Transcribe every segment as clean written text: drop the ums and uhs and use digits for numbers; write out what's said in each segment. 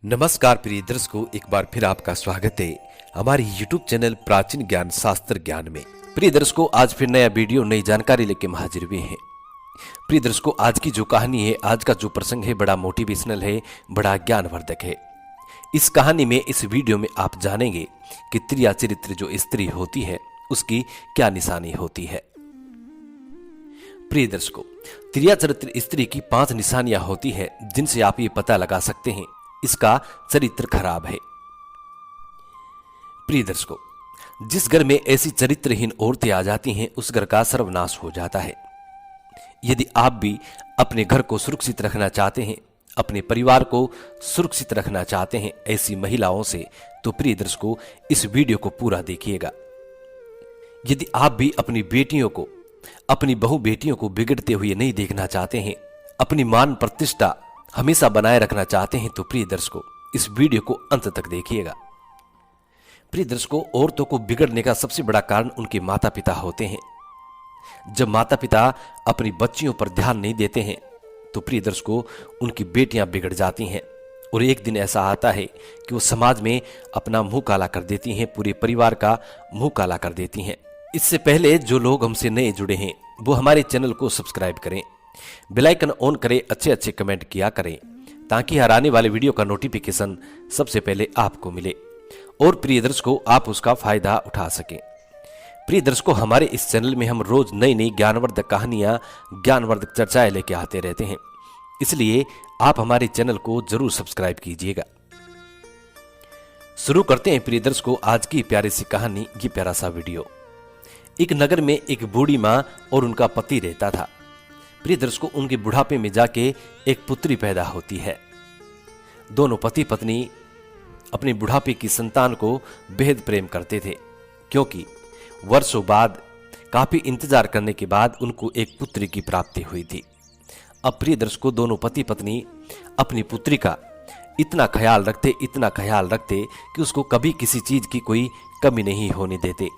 नमस्कार प्रिय दर्शकों, एक बार फिर आपका स्वागत है हमारी YouTube चैनल प्राचीन ज्ञान शास्त्र ज्ञान में। प्रिय दर्शकों, आज फिर नया वीडियो नई जानकारी लेके हम हाजिर हुए हैं। प्रिय दर्शकों, आज की जो कहानी है, आज का जो प्रसंग है, बड़ा मोटिवेशनल है, बड़ा ज्ञानवर्धक है। इस कहानी में, इस वीडियो में आप जानेंगे कि त्रिया चरित्र जो स्त्री होती है उसकी क्या निशानी होती है। प्रिय दर्शकों, त्रिया चरित्र स्त्री की 5 निशानियां होती है जिनसे आप ये पता लगा सकते हैं इसका चरित्र खराब है। प्रिय दर्शकों, जिस घर में ऐसी चरित्रहीन औरतें आ जाती हैं उस घर का सर्वनाश हो जाता है। यदि आप भी अपने घर को सुरक्षित रखना चाहते हैं, अपने परिवार को सुरक्षित रखना चाहते हैं ऐसी महिलाओं से, तो प्रिय दर्शकों इस वीडियो को पूरा देखिएगा। यदि आप भी अपनी बेटियों को, अपनी बहु बेटियों को बिगड़ते हुए नहीं देखना चाहते हैं, अपनी मान प्रतिष्ठा हमेशा बनाए रखना चाहते हैं, तो प्रिय दर्शकों इस वीडियो को अंत तक देखिएगा। प्रिय दर्शकों, औरतों को बिगड़ने का सबसे बड़ा कारण उनके माता पिता होते हैं। जब माता पिता अपनी बच्चियों पर ध्यान नहीं देते हैं तो प्रिय दर्शकों उनकी बेटियां बिगड़ जाती हैं, और एक दिन ऐसा आता है कि वो समाज में अपना मुंह काला कर देती हैं, पूरे परिवार का मुंह काला कर देती हैं। इससे पहले जो लोग हमसे नए जुड़े हैं वो हमारे चैनल को सब्सक्राइब करें, बेल आइकन ऑन करें, अच्छे कमेंट किया करें ताकि हर आने वाले वीडियो का नोटिफिकेशन सबसे पहले आपको मिले और प्रिय दर्शकों आप उसका फायदा उठा सकें। प्रिय दर्शकों, हमारे इस चैनल में हम रोज नई नई ज्ञानवर्धक कहानियां, ज्ञानवर्धक चर्चाएं लेके आते रहते हैं, इसलिए आप हमारे चैनल को जरूर सब्सक्राइब कीजिएगा। शुरू करते हैं प्रिय दर्शकों आज की प्यारी सी कहानी, ये प्यारा सा वीडियो। एक नगर में एक बूढ़ी मां और उनका पति रहता था। प्रिय दर्शकों, उनके बुढ़ापे में जाके एक पुत्री पैदा होती है। दोनों पति पत्नी अपने बुढ़ापे की संतान को बेहद प्रेम करते थे, क्योंकि वर्षों बाद, काफी इंतजार करने के बाद उनको एक पुत्री की प्राप्ति हुई थी। अब प्रिय दर्शकों, दोनों पति पत्नी अपनी पुत्री का इतना ख्याल रखते कि उसको कभी किसी चीज की कोई कमी नहीं होने देते।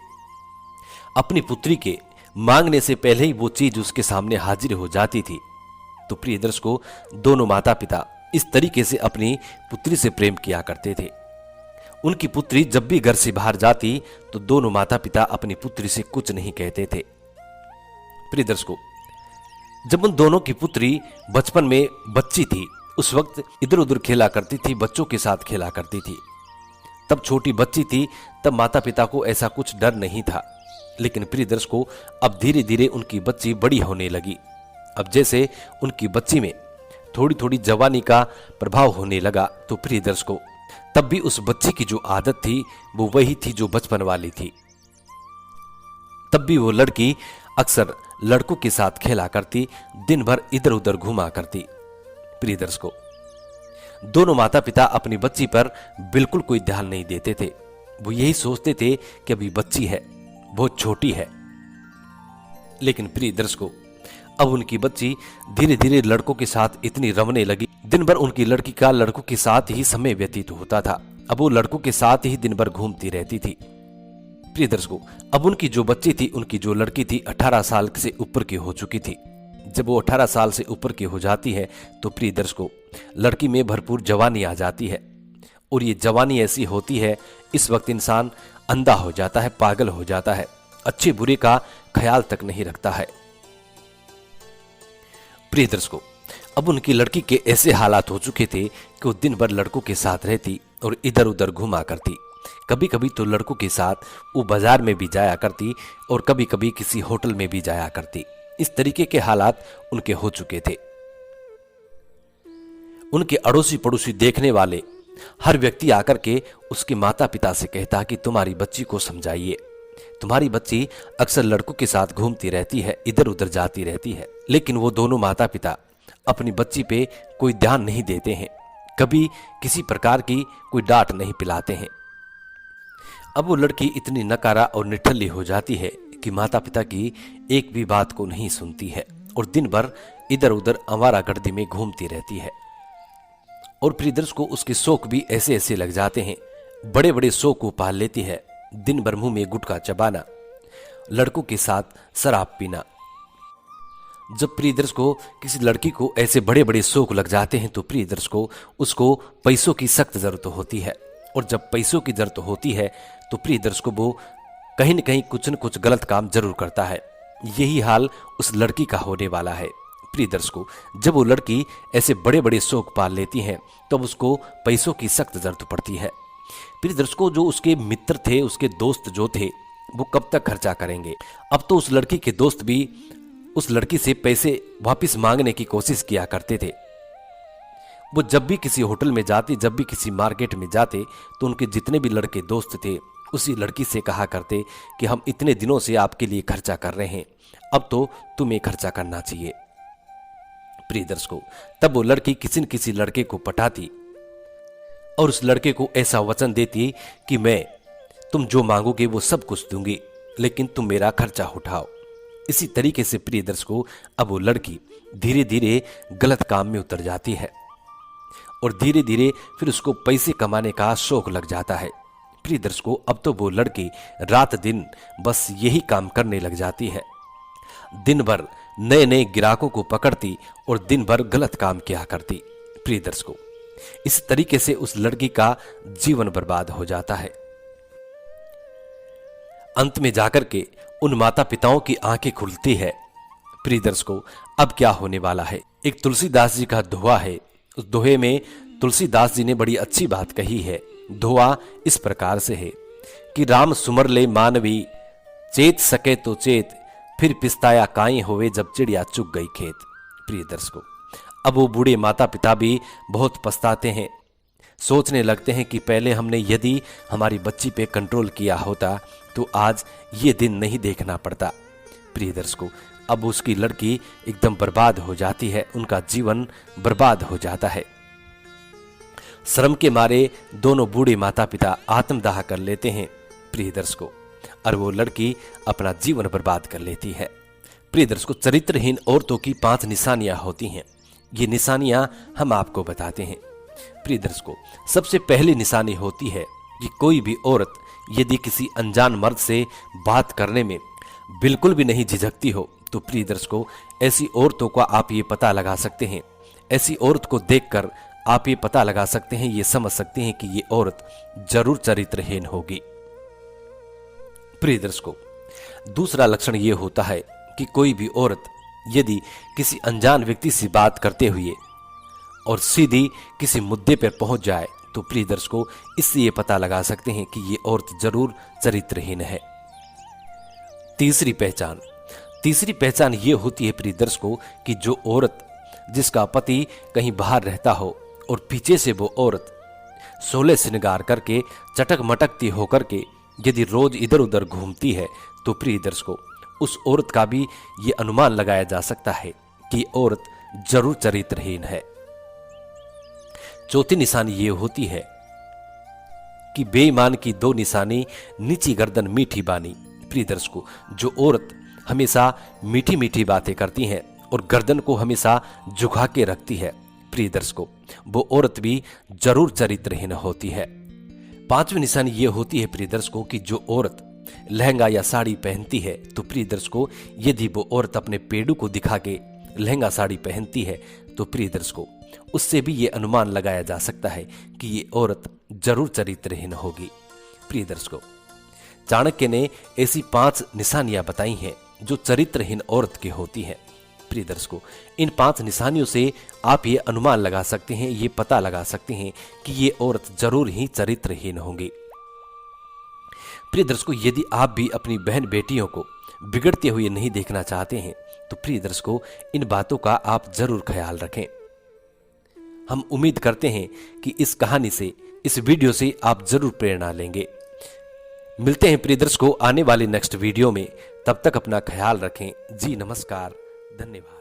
अपनी पुत्री के मांगने से पहले ही वो चीज उसके सामने हाजिर हो जाती थी। तो प्रिय दर्शकों, दोनों माता पिता इस तरीके से अपनी पुत्री से प्रेम किया करते थे। उनकी पुत्री जब भी घर से बाहर जाती तो दोनों माता पिता अपनी पुत्री से कुछ नहीं कहते थे। प्रिय दर्शकों, जब उन दोनों की पुत्री बचपन में बच्ची थी उस वक्त इधर उधर खेला करती थी, बच्चों के साथ खेला करती थी। तब छोटी बच्ची थी, तब माता पिता को ऐसा कुछ डर नहीं था। लेकिन प्रिय दर्शकों, अब धीरे धीरे उनकी बच्ची बड़ी होने लगी। अब जैसे उनकी बच्ची में थोड़ी थोड़ी जवानी का प्रभाव होने लगा, तो प्रिय दर्शकों तब भी उस बच्ची की जो आदत थी वो वही थी जो बचपन वाली थी। तब भी वो लड़की अक्सर लड़कों के साथ खेला करती, दिन भर इधर उधर घूमा करती। प्रिय दर्शकों, दोनों माता पिता अपनी बच्ची पर बिल्कुल कोई ध्यान नहीं देते थे। वो यही सोचते थे कि अभी बच्ची है, बहुत छोटी है। लेकिन प्रिय दर्शकों, अब उनकी बच्ची धीरे धीरे लड़कों के साथ इतनी रमने लगी, दिन भर उनकी लड़की का लड़कों के साथ ही समय व्यतीत होता था। अब वो लड़कों के साथ ही दिन भर घूमती रहती थी। प्रिय दर्शकों, अब उनकी जो बच्ची थी, उनकी जो लड़की थी, 18 साल से ऊपर की हो चुकी थी। जब वो 18 साल से ऊपर की हो जाती है तो प्रिय दर्शकों लड़की में भरपूर जवानी आ जाती है, और ये जवानी ऐसी होती है, इस वक्त इंसान अंधा हो जाता है, पागल हो जाता है, अच्छे बुरे का ख्याल तक नहीं रखता है। प्रिय दर्शकों, अब उनकी लड़की के ऐसे हालात हो चुके थे कि वो दिन भर लड़कों के साथ रहती और इधर उधर घुमा करती। कभी कभी तो लड़कों के साथ वो बाजार में भी जाया करती और कभी कभी किसी होटल में भी जाया करती। इस तरीके के हालात उनके हो चुके थे। उनके अड़ोसी पड़ोसी देखने वाले हर व्यक्ति आकर के उसके माता पिता से कहता कि तुम्हारी बच्ची को समझाइए, तुम्हारी बच्ची अक्सर लड़कों के साथ घूमती रहती है, इधर उधर जाती रहती है। लेकिन वो दोनों माता पिता अपनी बच्ची पे कोई ध्यान नहीं देते हैं, कभी किसी प्रकार की कोई डांट नहीं पिलाते हैं। अब वो लड़की इतनी नकारा और निठल्ली हो जाती है कि माता पिता की एक भी बात को नहीं सुनती है और दिन भर इधर उधर आवारागर्दी में घूमती रहती है। और प्रिय दर्शकों, उसके शौक भी ऐसे ऐसे लग जाते हैं, बड़े बड़े शौक को पाल लेती है। दिन भर मुंह में गुटखा चबाना, लड़कों के साथ शराब पीना, जब प्रिय दर्शक को किसी लड़की को ऐसे बड़े बड़े शौक लग जाते हैं तो प्रिय दर्शक को उसको पैसों की सख्त जरूरत होती है, और जब पैसों की जरूरत होती है तो प्रिय दर्शक को वो कहीं न कहीं कुछ न कुछ गलत काम जरूर करता है। यही हाल उस लड़की का होने वाला है। प्रिय दर्शकों, जब वो लड़की ऐसे बड़े बड़े शौक पाल लेती है तब उसको पैसों की सख्त जरूरत पड़ती है। प्रिय दर्शकों, जो उसके मित्र थे, उसके दोस्त जो थे, वो कब तक खर्चा करेंगे। अब तो उस लड़की के दोस्त भी उस लड़की से पैसे वापस मांगने की कोशिश किया करते थे। वो जब भी किसी होटल में जाते, जब भी किसी मार्केट में जाते, तो उनके जितने भी लड़के दोस्त थे उसी लड़की से कहा करते कि हम इतने दिनों से आपके लिए खर्चा कर रहे हैं, अब तो तुम्हें खर्चा करना चाहिए। प्रिय दर्शकों, तब वो लड़की किसी न किसी लड़के को पटाती और उस लड़के को ऐसा वचन देती कि मैं तुम जो मांगोगे वो सब कुछ दूंगी, लेकिन तुम मेरा खर्चा उठाओ। इसी तरीके से प्रिय दर्शकों, अब वो लड़की धीरे धीरे गलत काम में उतर जाती है और धीरे धीरे फिर उसको पैसे कमाने का शौक लग जाता है। प्रिय दर्शकों, अब तो वो लड़की रात दिन बस यही काम करने लग जाती है। दिन भर नए नए ग्राहकों को पकड़ती और दिन भर गलत काम किया करती। प्रिय दर्शकों, इस तरीके से उस लड़की का जीवन बर्बाद हो जाता है। अंत में जाकर के उन माता पिताओं की आंखें खुलती है। प्रिय दर्शकों, अब क्या होने वाला है। एक तुलसीदास जी का दोहा है, उस दोहे में तुलसीदास जी ने बड़ी अच्छी बात कही है। दोहा इस प्रकार से है कि राम सुमर ले मानवी, चेत सके तो चेत, फिर पिस्ताया काई होवे जब चिड़िया चुग गई खेत। प्रिय दर्शकों, अब वो बूढ़े माता पिता भी बहुत पछताते हैं, सोचने लगते हैं कि पहले हमने यदि हमारी बच्ची पे कंट्रोल किया होता तो आज ये दिन नहीं देखना पड़ता। प्रिय दर्शकों, अब उसकी लड़की एकदम बर्बाद हो जाती है, उनका जीवन बर्बाद हो जाता है। शर्म के मारे दोनों बूढ़े माता पिता आत्मदाह कर लेते हैं। प्रिय दर्शकों, और वो लड़की अपना जीवन बर्बाद कर लेती है। प्रिय दर्शकों, चरित्रहीन औरतों की 5 निशानियां होती हैं। ये निशानियां हम आपको बताते हैं। प्रिय दर्शकों, सबसे पहली निशानी होती है कि कोई भी औरत यदि किसी अनजान मर्द से बात करने में बिल्कुल भी नहीं झिझकती हो तो प्रिय दर्शकों, ऐसी औरतों का आप ये पता लगा सकते हैं, ऐसी औरत को देखकर आप ये पता लगा सकते हैं, ये समझ सकते हैं कि ये औरत जरूर चरित्रहीन होगी। प्रिय दर्शकों, दूसरा लक्षण ये होता है कि कोई भी औरत यदि किसी अनजान व्यक्ति से बात करते हुए और सीधी किसी मुद्दे पर पहुंच जाए तो प्रिय दर्शकों, इससे ये पता लगा सकते हैं कि ये औरत जरूर चरित्रहीन है। तीसरी पहचान ये होती है प्रिय दर्शकों कि जो औरत जिसका पति कहीं बाहर रहता हो और पीछे से वो औरत सोलह श्रृंगार करके चटक मटकती होकर के यदि रोज इधर उधर घूमती है तो प्रिय दर्शकों, उस औरत का भी ये अनुमान लगाया जा सकता है कि औरत जरूर चरित्रहीन है। चौथी निशानी ये होती है कि बेईमान की 2 निशानी, नीची गर्दन मीठी बानी। प्रिय दर्शकों, जो औरत हमेशा मीठी मीठी बातें करती हैं और गर्दन को हमेशा झुका के रखती है, प्रिय दर्शकों, वो औरत भी जरूर चरित्रहीन होती है। 5वीं निशानी ये होती है प्रिय दर्शकों कि जो औरत लहंगा या साड़ी पहनती है तो प्रिय दर्शकों, यदि वो औरत अपने पेड़ू को दिखा के लहंगा साड़ी पहनती है तो प्रिय दर्शकों, उससे भी ये अनुमान लगाया जा सकता है कि ये औरत जरूर चरित्रहीन होगी। प्रिय दर्शकों, चाणक्य ने ऐसी 5 निशानियां बताई हैं जो चरित्रहीन औरत की होती हैं। प्रिय दर्शकों, इन 5 निशानियों से आप ये अनुमान लगा सकते हैं, ये पता लगा सकते हैं कि ये औरत जरूर ही चरित्रहीन होंगी। प्रिय दर्शकों, यदि आप भी अपनी बहन बेटियों को बिगड़ते हुए नहीं देखना चाहते हैं तो प्रिय दर्शकों, इन बातों का आप जरूर ख्याल रखें। हम उम्मीद करते हैं कि इस कहानी से, इस वीडियो से आप जरूर प्रेरणा लेंगे। मिलते हैं प्रिय दर्शकों आने वाले नेक्स्ट वीडियो में, तब तक अपना ख्याल रखें। जी नमस्कार, धन्यवाद।